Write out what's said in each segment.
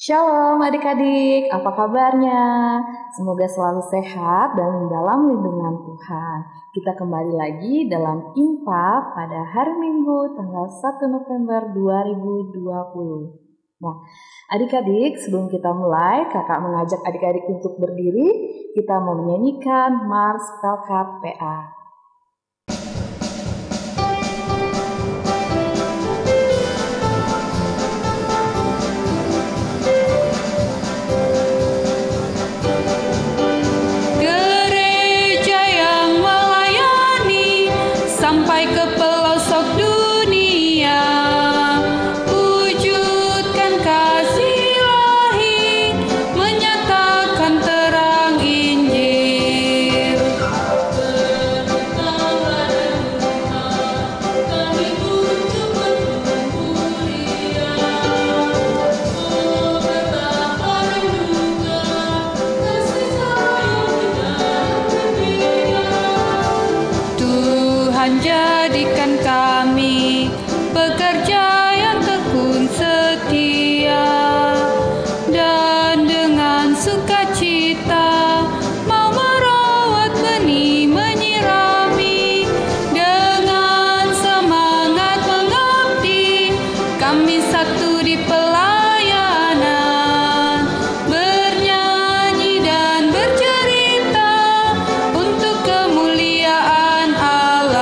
Shalom adik-adik, apa kabarnya? Semoga selalu sehat dan dalam lindungan Tuhan. Kita kembali lagi dalam IMPA pada hari Minggu tanggal 1 November 2020. Nah, adik-adik, sebelum kita mulai, kakak mengajak adik-adik untuk berdiri. Kita mau menyanyikan Mars Pelkat PA. Jadikan kami pekerja yang tekun setia, dan dengan sukacita mau merawat benih, menyirami, dengan semangat mengabdi. Kami satu di pelayanan, bernyanyi dan bercerita untuk kemuliaan Allah.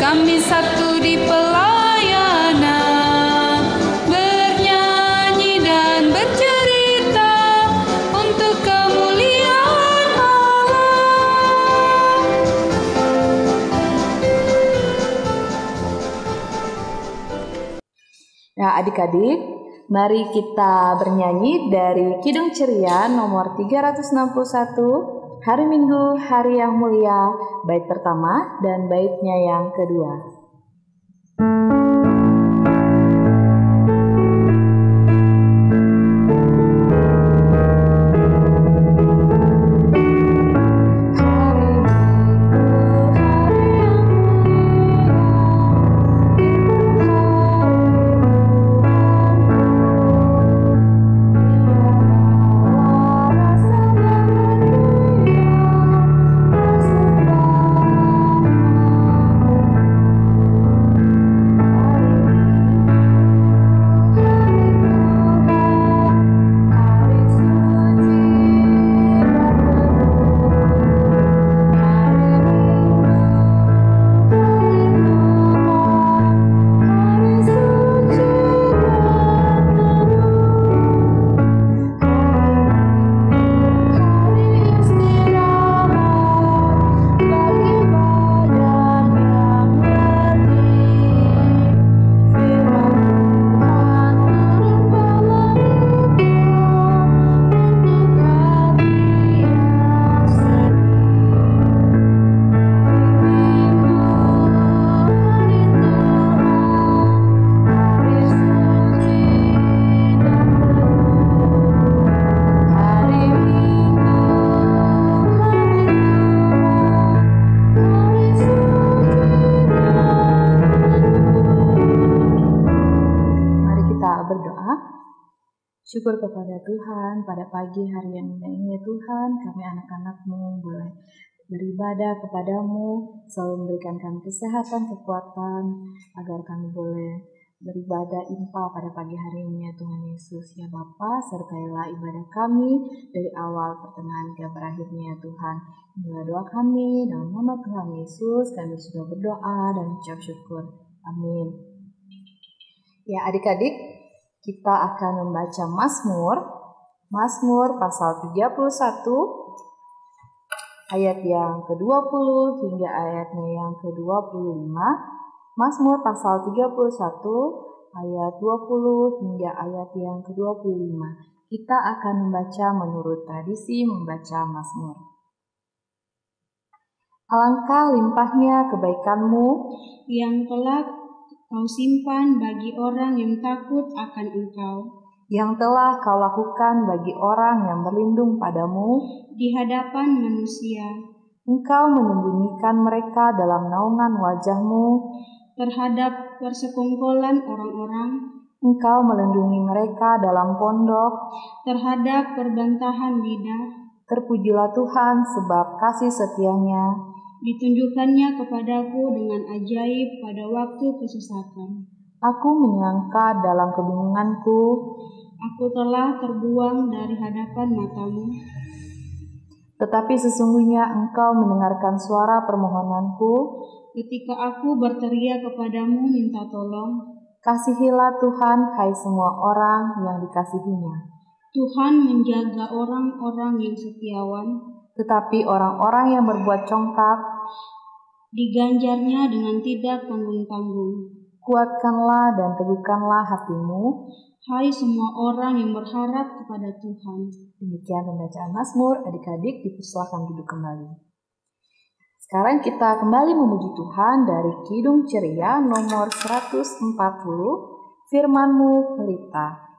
Kami satu di pelayanan, bernyanyi dan bercerita untuk kemuliaan Allah. Nah, adik-adik, mari kita bernyanyi dari Kidung Ceria nomor 361, Hari Minggu, Hari yang Mulia, bait pertama dan baitnya yang kedua. Berdoa. Syukur kepada Tuhan pada pagi hari yang indah ini ya Tuhan, kami anak-anak-Mu boleh beribadah kepadamu, selalu memberikan kami kesehatan, kekuatan, agar kami boleh beribadah IMPA pada pagi hari ini ya Tuhan Yesus. Ya Bapa, sertailah ibadah kami dari awal, pertengahan, hingga berakhirnya ya Tuhan. Inilah doa kami, dalam nama Tuhan Yesus kami sudah berdoa dan ucap syukur. Amin. Ya adik-adik, kita akan membaca Mazmur pasal 31 ayat yang ke-20 hingga ayatnya yang ke-25. Mazmur pasal 31 ayat 20 hingga ayat yang ke-25. Kita akan membaca menurut tradisi membaca Mazmur. Alangkah limpahnya kebaikan-Mu yang telah Kau simpan bagi orang yang takut akan Engkau, yang telah Kau lakukan bagi orang yang berlindung padamu. di hadapan manusia, Engkau menyembunyikan mereka dalam naungan wajah-Mu. terhadap persekongkolan orang-orang, Engkau melindungi mereka dalam pondok. terhadap perbantahan lidah. Terpujilah Tuhan sebab kasih setia-Nya. Ditunjukkannya kepadaku dengan ajaib pada waktu kesesakan. Aku menyangka dalam kebingunganku, Aku telah terbuang dari hadapan matamu, tetapi sesungguhnya Engkau mendengarkan suara permohonanku. ketika aku berteriak kepadamu minta tolong. Kasihilah Tuhan, hai semua orang yang dikasihi-Nya. Tuhan menjaga orang-orang yang setiawan, Tetapi orang-orang yang berbuat congkak, diganjarnya dengan tidak tanggung-tanggung. kuatkanlah dan teguhkanlah hatimu. Hai semua orang yang berharap kepada Tuhan. Demikian pembacaan Mazmur. Adik-adik dipersilakan duduk kembali. Sekarang kita kembali memuji Tuhan dari Kidung Ceria nomor 140, Firman-Mu Pelita.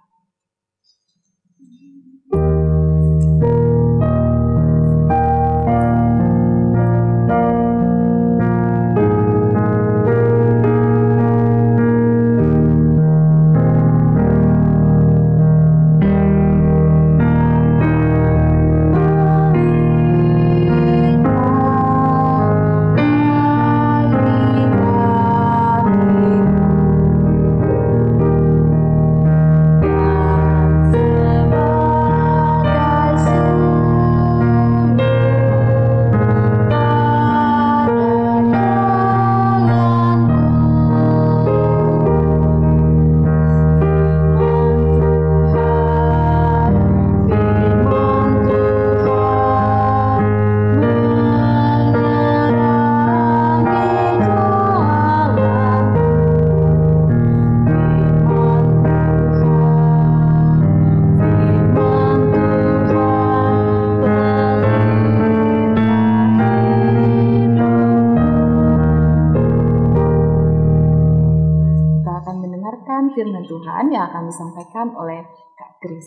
Firman Tuhan yang akan disampaikan oleh Kak Kris.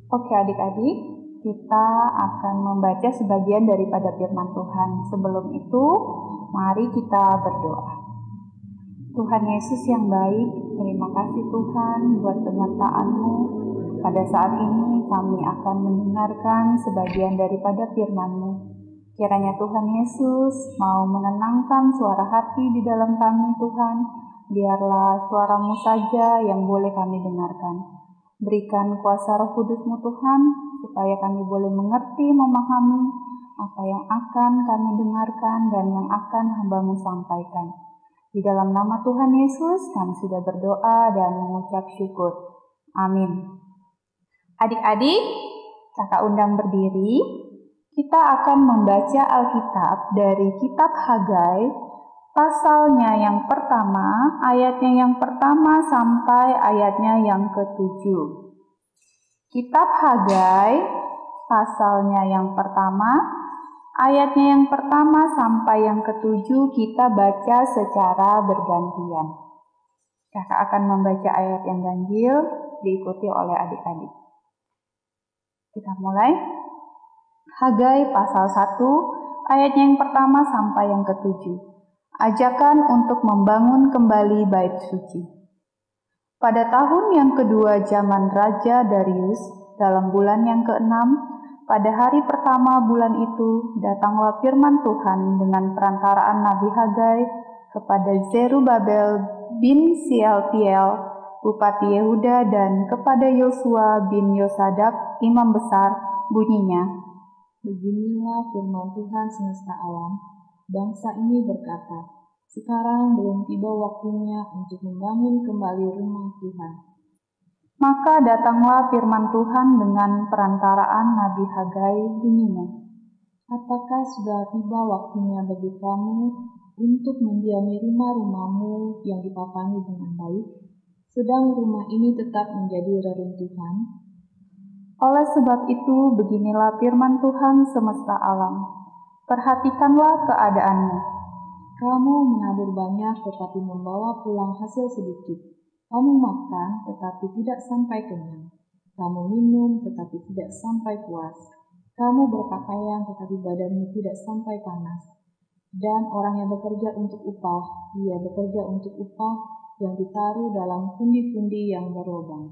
Oke adik-adik, kita akan membaca sebagian daripada firman Tuhan. Sebelum itu, mari kita berdoa. Tuhan Yesus yang baik, terima kasih Tuhan buat penyertaan-Mu. Pada saat ini kami akan mendengarkan sebagian daripada firman-Mu. Kiranya Tuhan Yesus mau menenangkan suara hati di dalam kami Tuhan. Biarlah suara-Mu saja yang boleh kami dengarkan. Berikan kuasa Roh Kudus-Mu Tuhan, supaya kami boleh mengerti, memahami apa yang akan kami dengarkan dan yang akan hamba-Mu sampaikan. Di dalam nama Tuhan Yesus, kami sudah berdoa dan mengucap syukur. Amin. Adik-adik, kakak undang berdiri. Kita akan membaca Alkitab dari kitab Hagai, pasalnya yang pertama, ayatnya yang pertama sampai ayatnya yang ke-7. Kitab Hagai, pasalnya yang pertama, ayatnya yang pertama sampai yang ke-7 kita baca secara bergantian. Kakak akan membaca ayat yang ganjil, diikuti oleh adik-adik. Kita mulai. Hagai pasal 1, ayatnya yang pertama sampai yang ke-7. Ajakan untuk membangun kembali bait suci. Pada tahun yang kedua zaman Raja Darius, dalam bulan yang ke-6, pada hari pertama bulan itu, datanglah firman Tuhan dengan perantaraan Nabi Hagai kepada Zerubabel bin Sialtiel, Bupati Yehuda, dan kepada Yosua bin Yosadak, Imam Besar, bunyinya. Beginilah firman Tuhan semesta alam. Bangsa ini berkata, sekarang belum tiba waktunya untuk membangun kembali rumah Tuhan. Maka datanglah firman Tuhan dengan perantaraan Nabi Hagai, bunyinya. Apakah sudah tiba waktunya bagi kamu untuk mendiami rumah-rumahmu yang dipapangi dengan baik, sedang rumah ini tetap menjadi reruntuhan? Oleh sebab itu, beginilah firman Tuhan semesta alam. Perhatikanlah keadaanmu. Kamu menabur banyak tetapi membawa pulang hasil sedikit. Kamu makan tetapi tidak sampai kenyang. Kamu minum tetapi tidak sampai puas. Kamu berpakaian tetapi badanmu tidak sampai panas. Dan orang yang bekerja untuk upah, ia bekerja untuk upah yang ditaruh dalam pundi-pundi yang berlubang.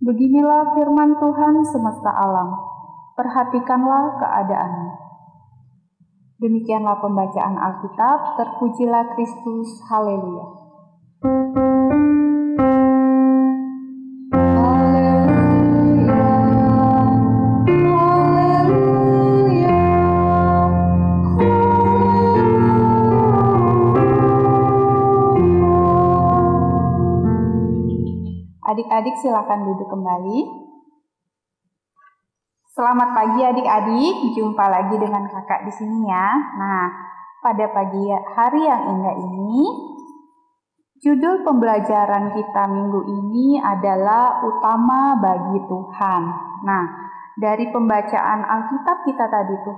Beginilah firman Tuhan semesta alam. Perhatikanlah keadaanmu. Demikianlah pembacaan Alkitab. Terpujilah Kristus. Haleluya. Adik-adik silakan duduk kembali. Selamat pagi adik-adik, jumpa lagi dengan kakak di sini ya. Nah, pada pagi hari yang indah ini, judul pembelajaran kita minggu ini adalah utama bagi Tuhan. Nah, dari pembacaan Alkitab kita tadi tuh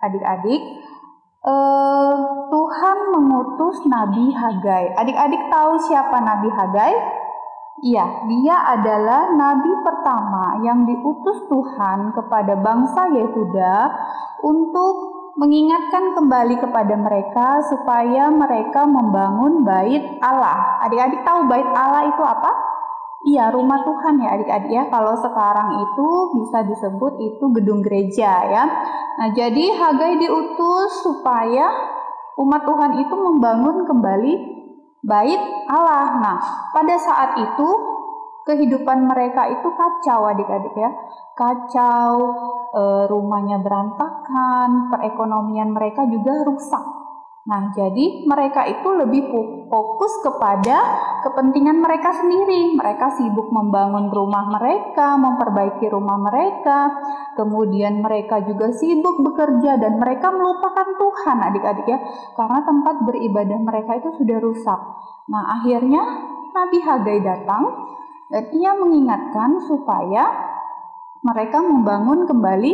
adik-adik, Tuhan mengutus Nabi Hagai. Adik-adik tahu siapa Nabi Hagai? Iya, dia adalah nabi pertama yang diutus Tuhan kepada bangsa Yehuda untuk mengingatkan kembali kepada mereka supaya mereka membangun bait Allah. Adik-adik tahu bait Allah itu apa? Iya, rumah Tuhan ya adik-adik ya. Kalau sekarang itu bisa disebut itu gedung gereja ya. Nah, jadi Hagai diutus supaya umat Tuhan itu membangun kembali bait Allah. Nah, pada saat itu kehidupan mereka itu kacau adik-adik ya. Kacau, rumahnya berantakan, perekonomian mereka juga rusak. Nah, jadi mereka itu lebih fokus kepada kepentingan mereka sendiri. Mereka sibuk membangun rumah mereka, memperbaiki rumah mereka. Kemudian mereka juga sibuk bekerja dan mereka melupakan Tuhan adik-adik ya. Karena tempat beribadah mereka itu sudah rusak. Nah, akhirnya Nabi Hagai datang dan ia mengingatkan supaya mereka membangun kembali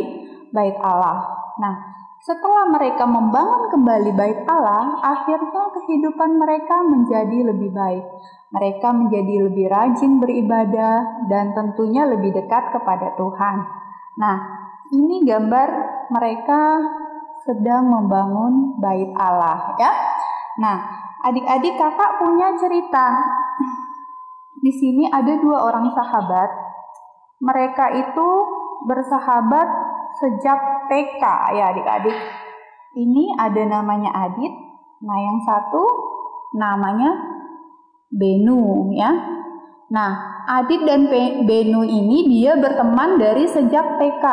bait Allah. Nah, setelah mereka membangun kembali bait Allah, akhirnya kehidupan mereka menjadi lebih baik. Mereka menjadi lebih rajin beribadah dan tentunya lebih dekat kepada Tuhan. Nah, ini gambar mereka sedang membangun bait Allah ya. Nah, adik-adik kakak punya cerita. Di sini ada 2 orang sahabat. Mereka itu bersahabat sejak TK ya adik-adik. Ini ada namanya Adit. Nah, yang satu namanya Benu ya. Nah, Adit dan Benu ini dia berteman dari sejak TK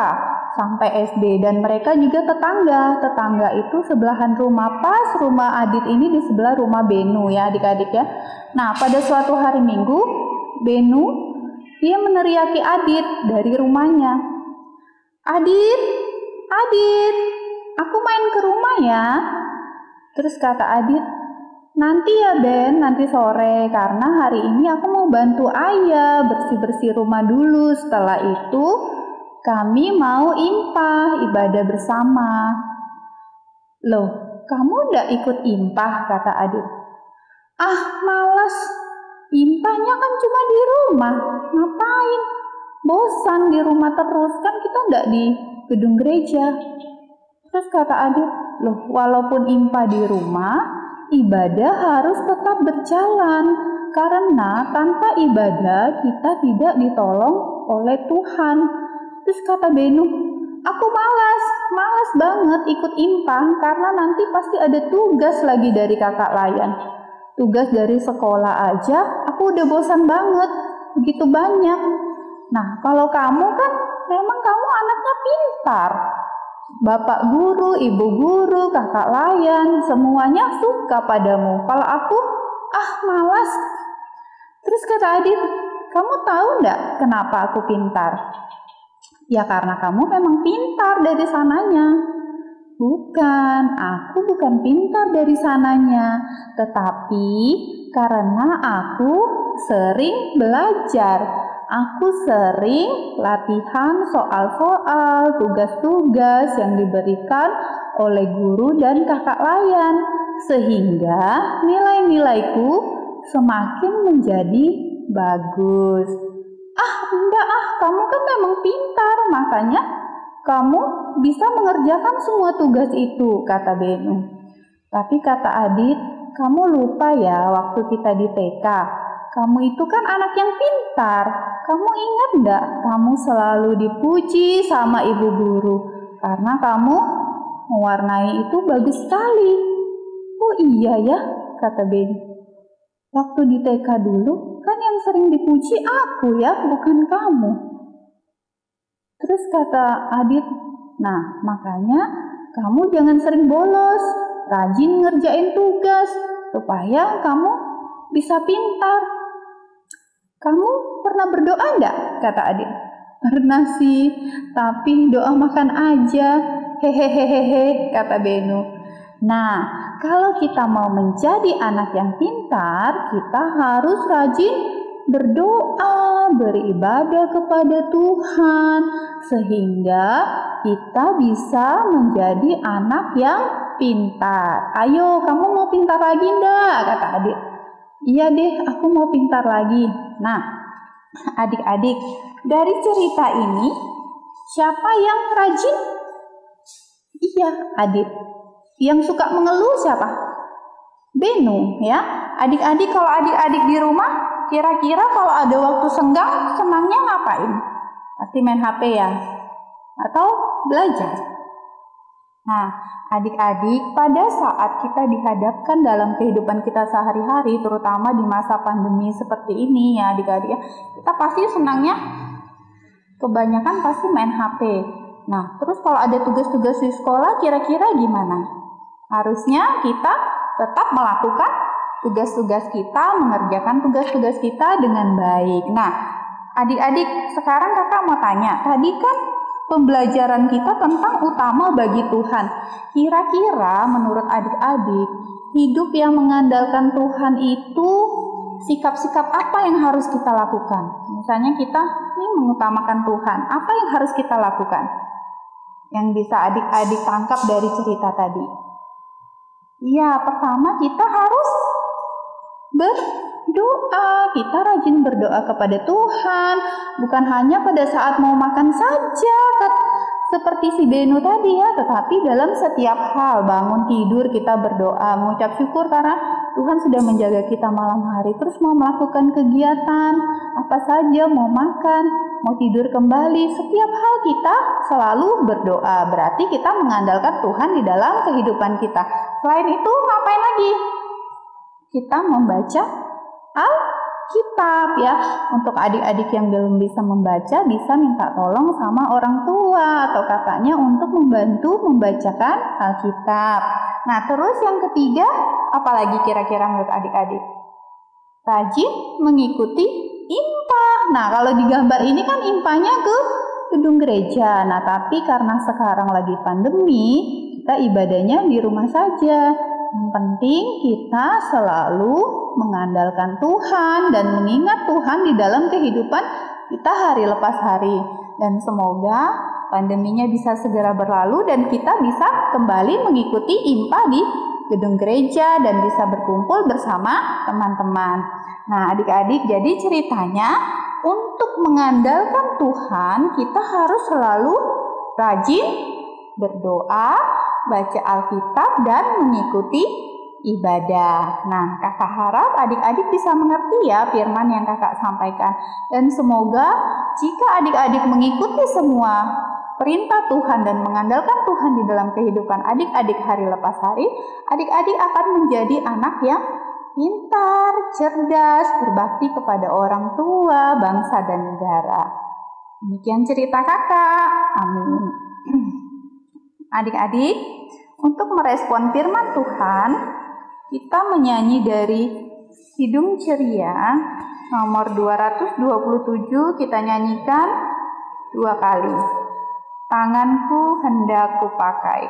sampai SD dan mereka juga tetangga. Tetangga itu sebelahan rumah. Pas rumah Adit ini di sebelah rumah Benu ya adik-adik ya. Nah, pada suatu hari Minggu, Benu dia meneriaki Adit dari rumahnya. Adit, aku main ke rumah ya. Terus kata Adit, nanti ya Ben, nanti sore, karena hari ini aku mau bantu ayah bersih-bersih rumah dulu. Setelah itu kami mau impah, ibadah bersama. Loh, kamu udah ikut impah, kata Adit. Ah, malas, impahnya kan cuma di rumah, ngapain? Bosan di rumah terus, kan kita enggak di gedung gereja. Terus kata Adit, loh walaupun impah di rumah, ibadah harus tetap berjalan. Karena tanpa ibadah kita tidak ditolong oleh Tuhan. Terus kata Benu, aku malas banget ikut impah karena nanti pasti ada tugas lagi dari kakak Layan. Tugas dari sekolah aja, aku udah bosan banget, begitu banyak. Nah, kalau kamu kan memang kamu anaknya pintar. Bapak guru, ibu guru, kakak Layan, semuanya suka padamu. Kalau aku, malas. Terus kata Adit, kamu tahu enggak kenapa aku pintar? Ya karena kamu memang pintar dari sananya. Bukan, aku bukan pintar dari sananya, tetapi karena aku sering belajar. Aku sering latihan soal-soal, tugas-tugas yang diberikan oleh guru dan kakak layan, sehingga nilai-nilaiku semakin menjadi bagus. Enggak, kamu kan memang pintar, makanya kamu bisa mengerjakan semua tugas itu, kata Benu. Tapi kata Adit, kamu lupa ya waktu kita di TK, kamu itu kan anak yang pintar. Kamu ingat enggak, kamu selalu dipuji sama ibu guru karena kamu mewarnai itu bagus sekali. Oh iya ya, kata Benu. Waktu di TK dulu kan yang sering dipuji aku ya, bukan kamu. Terus kata Adit, nah makanya kamu jangan sering bolos, rajin ngerjain tugas supaya kamu bisa pintar. Kamu pernah berdoa enggak? Kata Adit. Pernah sih, tapi doa makan aja. Hehehehe, kata Benu. Nah, kalau kita mau menjadi anak yang pintar, kita harus rajin berdoa, beribadah kepada Tuhan, sehingga kita bisa menjadi anak yang pintar. Ayo, kamu mau pintar lagi enggak? Kata Adit. Iya deh, aku mau pintar lagi. Nah, adik-adik, dari cerita ini, siapa yang rajin? Iya, Adit. Yang suka mengeluh siapa? Benu, ya. Adik-adik, kalau adik-adik di rumah, kira-kira kalau ada waktu senggang, senangnya ngapain? Pasti main HP ya? Atau belajar? Nah, adik-adik, pada saat kita dihadapkan dalam kehidupan kita sehari-hari, terutama di masa pandemi seperti ini ya adik-adik, kita pasti senangnya kebanyakan pasti main HP. Nah, terus kalau ada tugas-tugas di sekolah, kira-kira gimana? Harusnya kita tetap melakukan tugas-tugas kita, mengerjakan tugas-tugas kita dengan baik. Nah, adik-adik, sekarang kakak mau tanya, tadi kan pembelajaran kita tentang utama bagi Tuhan. Kira-kira menurut adik-adik, hidup yang mengandalkan Tuhan itu sikap-sikap apa yang harus kita lakukan? Misalnya kita mengutamakan Tuhan, apa yang harus kita lakukan? Yang bisa adik-adik tangkap dari cerita tadi. Ya, pertama kita harus berdoa. Kita rajin berdoa kepada Tuhan, bukan hanya pada saat mau makan saja, seperti si Benu tadi ya, tetapi dalam setiap hal. Bangun tidur kita berdoa, mengucap syukur karena Tuhan sudah menjaga kita malam hari. Terus mau melakukan kegiatan apa saja, mau makan, mau tidur kembali, setiap hal kita selalu berdoa. Berarti kita mengandalkan Tuhan di dalam kehidupan kita. Selain itu ngapain lagi? Kita membaca Alkitab ya. Untuk adik-adik yang belum bisa membaca, bisa minta tolong sama orang tua atau kakaknya untuk membantu membacakan Alkitab. Nah, terus yang ketiga, apalagi kira-kira menurut adik-adik? Rajin mengikuti IMPA. Nah, kalau di gambar ini kan IMPA-nya ke gedung gereja. Nah, tapi karena sekarang lagi pandemi, kita ibadahnya di rumah saja. Yang penting kita selalu mengandalkan Tuhan dan mengingat Tuhan di dalam kehidupan kita hari lepas hari. Dan semoga pandeminya bisa segera berlalu dan kita bisa kembali mengikuti IMPA di gedung gereja dan bisa berkumpul bersama teman-teman. Nah, adik-adik, jadi ceritanya untuk mengandalkan Tuhan kita harus selalu rajin berdoa, baca Alkitab, dan mengikuti ibadah. Nah, kakak harap adik-adik bisa mengerti ya firman yang kakak sampaikan. Dan semoga jika adik-adik mengikuti semua perintah Tuhan dan mengandalkan Tuhan di dalam kehidupan adik-adik hari lepas hari, adik-adik akan menjadi anak yang pintar, cerdas, berbakti kepada orang tua, bangsa, dan negara. Demikian cerita kakak. Amin. Adik-adik, untuk merespon firman Tuhan, kita menyanyi dari Kidung Ceria nomor 227, kita nyanyikan 2 kali. Tanganku hendak kupakai.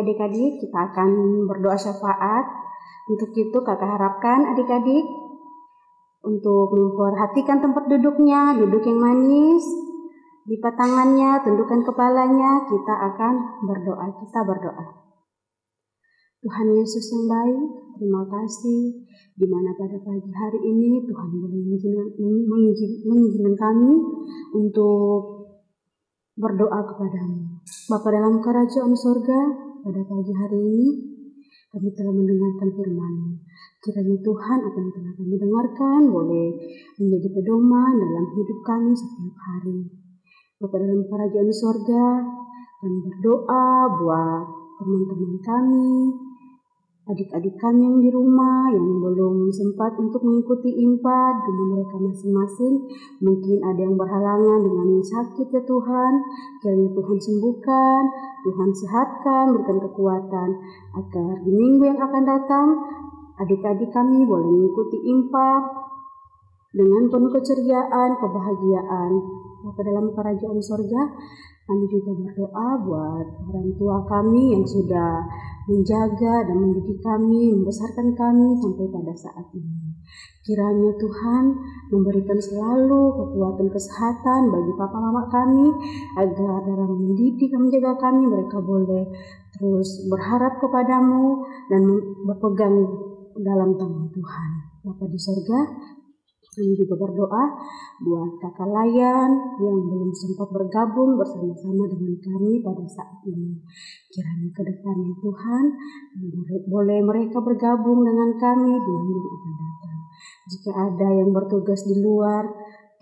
adik-adik, kita akan berdoa syafaat. Untuk itu kakak harapkan adik-adik untuk memperhatikan tempat duduknya, duduk yang manis, lipat tangannya, tundukkan kepalanya, kita akan berdoa. Kita berdoa. Tuhan Yesus yang baik, terima kasih di mana pada pagi hari ini Tuhan boleh mengizinkan kami untuk berdoa kepadamu. Bapa dalam kerajaan surga, pada pagi hari ini kami telah mendengarkan firman-Mu. Kiranya Tuhan apa yang telah kami dengarkan boleh menjadi pedoman dalam hidup kami setiap hari. Bapa dalam kerajaan surga, kami berdoa buat teman-teman kami, adik-adik kami yang di rumah yang belum sempat untuk mengikuti IMPA di rumah mereka masing-masing. Mungkin ada yang berhalangan dengan sakit ya Tuhan. Kiranya Tuhan sembuhkan, Tuhan sehatkan, berikan kekuatan agar di minggu yang akan datang adik-adik kami boleh mengikuti IMPA dengan penuh keceriaan, kebahagiaan. Bapa dalam kerajaan surga, kami juga berdoa buat orang tua kami yang sudah menjaga dan mendidik kami, membesarkan kami sampai pada saat ini. Kiranya Tuhan memberikan selalu kekuatan kesehatan bagi papa mama kami, agar dalam mendidik dan menjaga kami mereka boleh terus berharap kepadamu dan berpegang dalam tangan Tuhan. Bapa di surga, kami juga berdoa buat kakak Layan yang belum sempat bergabung bersama-sama dengan kami pada saat ini. Kiranya ke depannya Tuhan, boleh mereka bergabung dengan kami di minggu yang akan datang. Jika ada yang bertugas di luar,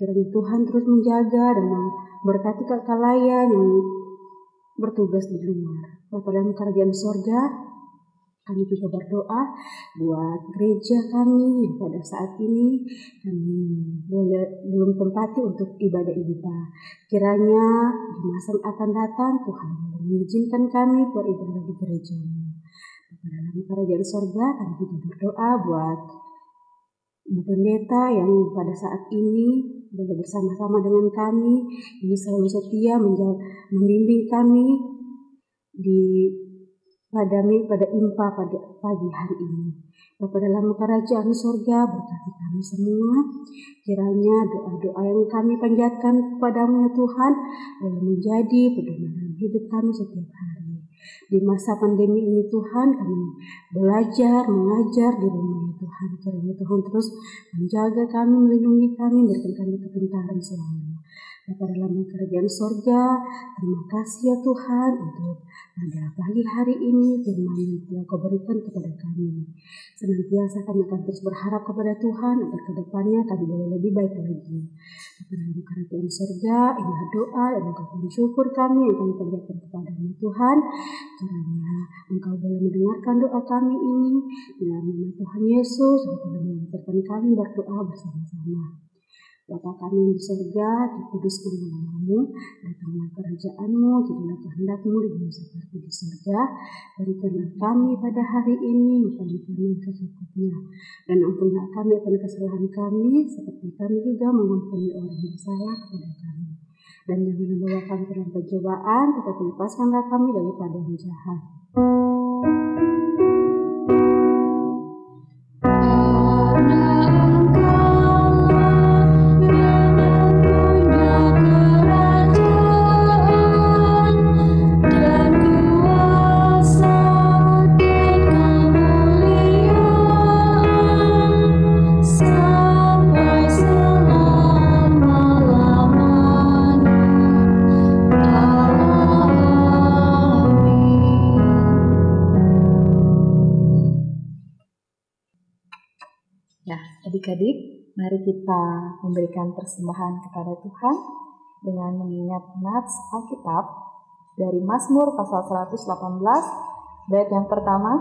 kiranya Tuhan terus menjaga dan memberkati kakak Layan yang bertugas di luar. Bapa dalam kerajaan surga, kami juga berdoa buat gereja kami yang pada saat ini kami belum tempati untuk ibadah IMPA. Kiranya di masa yang akan datang Tuhan mengizinkan kami beribadah di gereja-Mu. Dalam kerajaan surga kami juga berdoa buat Ibu Pendeta yang pada saat ini boleh bersama-sama dengan kami, yang selalu setia membimbing kami pada IMPA pada pagi hari ini. Bapa dalam kerajaan surga, berkati kami semua. Kiranya doa-doa yang kami panjatkan kepadamu ya Tuhan boleh menjadi pedoman dalam hidup kami setiap hari. Di masa pandemi ini Tuhan, kami belajar, mengajar di rumah ya Tuhan. Kiranya Tuhan terus menjaga kami, melindungi kami, berikan kami kepintaran selalu. Bapa dalam kerajaan surga, terima kasih ya Tuhan untuk pada pagi hari ini firman yang telah Kau berikan kepada kami. Senantiasa kami akan terus berharap kepada Tuhan agar ke depannya kami boleh lebih baik lagi. Bapa dalam kerajaan surga, inilah doa dan ungkapan syukur kami yang kami panjatkan kepadamu Tuhan. Kiranya Engkau boleh mendengarkan doa kami ini dalam nama Tuhan Yesus, yang telah mengajarkan kami berdoa bersama-sama. Bapa kami yang di surga, dikuduskan nama-Mu, datanglah kerajaan-Mu, jadilah kehendak-Mu di bumi seperti di surga. Berikanlah kami pada hari ini makan kami yang secukupnya, dan ampunilah kami akan kesalahan kami, seperti kami juga mengampuni orang yang bersalah kepada kami. Dan jangan membawa kami dalam pencobaan, tetapi lepaskanlah kami daripada yang jahat. Adik-adik, mari kita memberikan persembahan kepada Tuhan dengan mengingat nats Alkitab dari Mazmur pasal 118, bait yang pertama,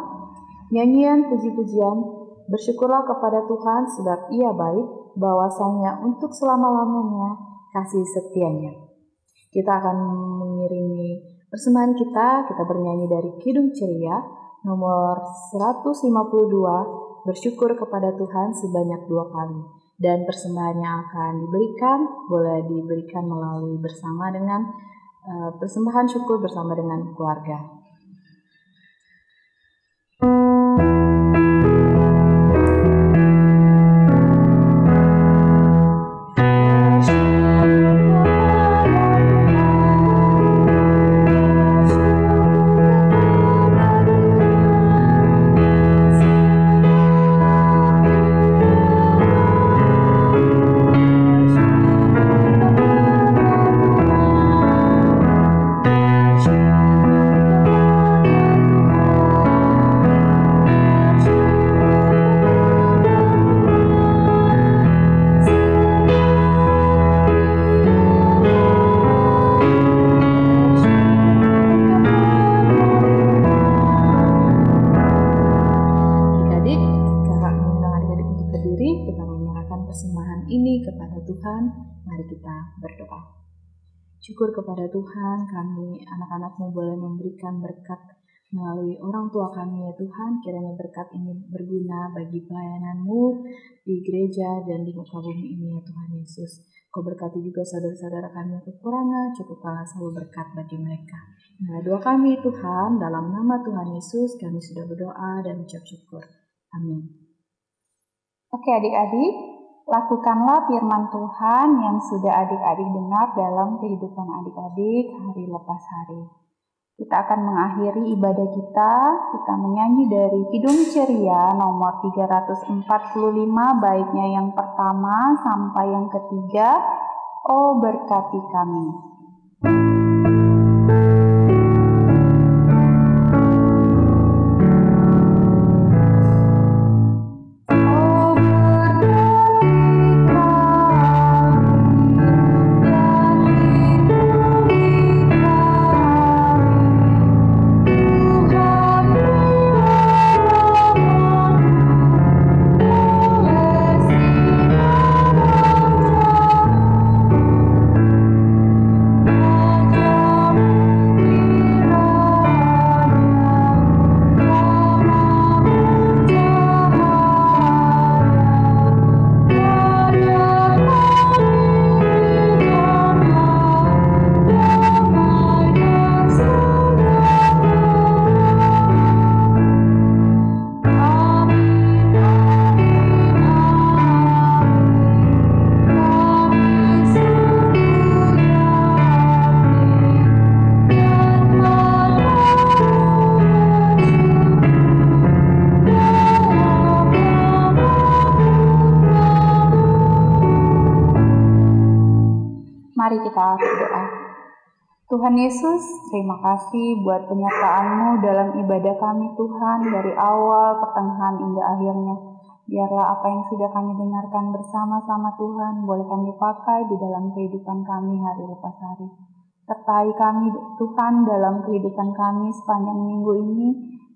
nyanyian puji-pujian, bersyukurlah kepada Tuhan sebab Ia baik, bahwasanya untuk selama-lamanya kasih setianya. Kita akan mengiringi persembahan kita bernyanyi dari Kidung Ceria nomor 152, bersyukur kepada Tuhan sebanyak 2 kali. Dan persembahannya akan boleh diberikan melalui bersama dengan persembahan syukur bersama dengan keluarga. Persembahan ini kepada Tuhan, mari kita berdoa. Syukur kepada Tuhan, kami anak-anak-Mu boleh memberikan berkat melalui orang tua kami ya Tuhan. Kiranya berkat ini berguna bagi pelayanan-Mu di gereja dan di muka bumi ini ya Tuhan Yesus. Kau berkati juga saudara-saudara kami yang kekurangan, cukupkanlah selalu berkat bagi mereka. Nah, doa kami Tuhan, dalam nama Tuhan Yesus kami sudah berdoa dan ucap syukur. Amin. Oke adik-adik, lakukanlah firman Tuhan yang sudah adik-adik dengar dalam kehidupan adik-adik hari lepas hari. Kita akan mengakhiri ibadah kita menyanyi dari Kidung Ceria nomor 345, baiknya yang pertama sampai yang ketiga, Oh berkati kami. Mari kita berdoa. Tuhan Yesus, terima kasih buat penyertaan-Mu dalam ibadah kami Tuhan, dari awal, pertengahan, hingga akhirnya. Biarlah apa yang sudah kami dengarkan bersama-sama Tuhan, boleh kami pakai di dalam kehidupan kami hari lepas hari. Sertai kami Tuhan dalam kehidupan kami sepanjang minggu ini,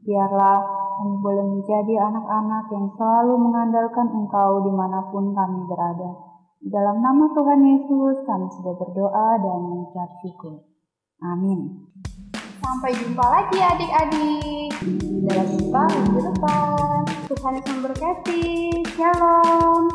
biarlah kami boleh menjadi anak-anak yang selalu mengandalkan Engkau dimanapun kami berada. Dalam nama Tuhan Yesus kami sudah berdoa dan mengucap syukur. Amin. Sampai jumpa lagi adik-adik. Dalam jumpa minggu depan. Tuhan Yesus memberkati. Shalom.